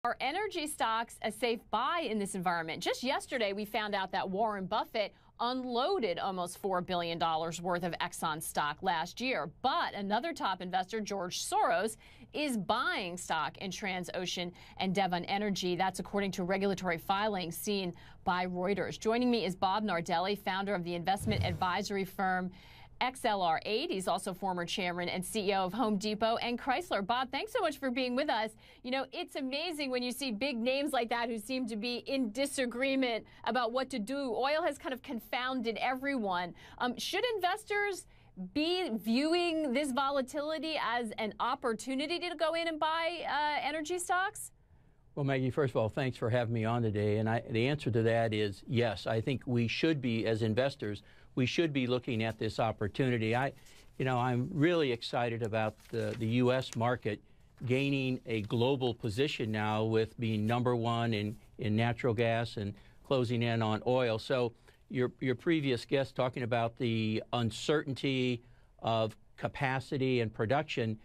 Are energy stocks a safe buy in this environment? Just yesterday, we found out that Warren Buffett unloaded almost $4 billion worth of Exxon stock last year. But another top investor, George Soros, is buying stock in Transocean and Devon Energy. That's according to regulatory filings seen by Reuters. Joining me is Bob Nardelli, founder of the investment advisory firm XLR8. He's also former chairman and CEO of Home Depot and Chrysler. Bob, thanks so much for being with us. You know, it's amazing when you see big names like that who seem to be in disagreement about what to do. Oil has kind of confounded everyone. Should investors be viewing this volatility as an opportunity to go in and buy energy stocks? Well, Maggie, first of all, thanks for having me on today. And the answer to that is yes. I think we should be, as investors, we should be looking at this opportunity. I'm really excited about the U.S. market gaining a global position now with being #1 in natural gas and closing in on oil. So your previous guest talking about the uncertainty of capacity and production,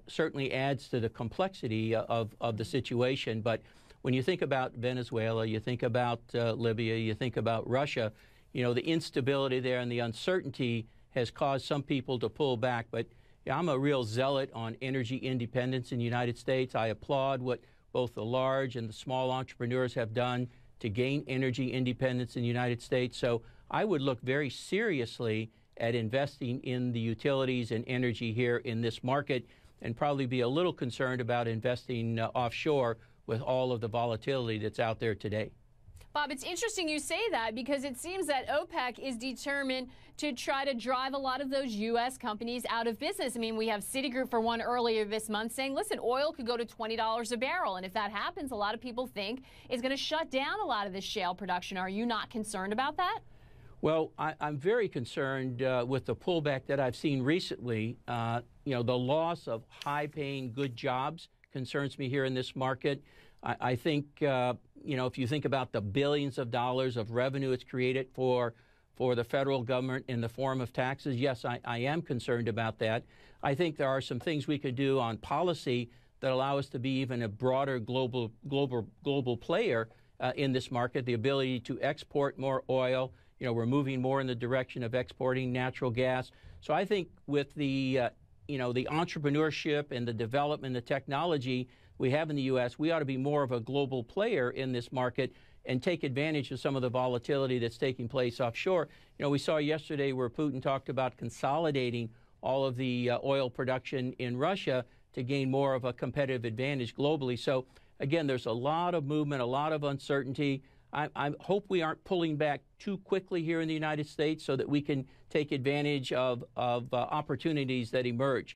certainly adds to the complexity of the situation. But when you think about Venezuela, you think about Libya, you think about Russia, the instability there and the uncertainty has caused some people to pull back. But I'm a real zealot on energy independence in the United States. I applaud what both the large and the small entrepreneurs have done to gain energy independence in the United States. So I would look very seriously at investing in the utilities and energy here in this market, and probably be a little concerned about investing offshore with all of the volatility that's out there today. Bob, it's interesting you say that because it seems that OPEC is determined to try to drive a lot of those U.S. companies out of business. I mean, we have Citigroup, for one, earlier this month saying, listen, oil could go to $20 a barrel. And if that happens, a lot of people think it's going to shut down a lot of this shale production. Are you not concerned about that? Well, I'm very concerned with the pullback that I've seen recently. The loss of high-paying, good jobs concerns me here in this market. I think, if you think about the billions of dollars of revenue it's created for the federal government in the form of taxes, yes, I am concerned about that. I think there are some things we could do on policy that allow us to be even a broader global player in this market, the ability to export more oil. We're moving more in the direction of exporting natural gas. So I think with the entrepreneurship and the development, the technology we have in the U.S., we ought to be more of a global player in this market and take advantage of some of the volatility that's taking place offshore. We saw yesterday where Putin talked about consolidating all of the oil production in Russia to gain more of a competitive advantage globally. So again, there's a lot of movement, a lot of uncertainty. I hope we aren't pulling back too quickly here in the United States so that we can take advantage of opportunities that emerge.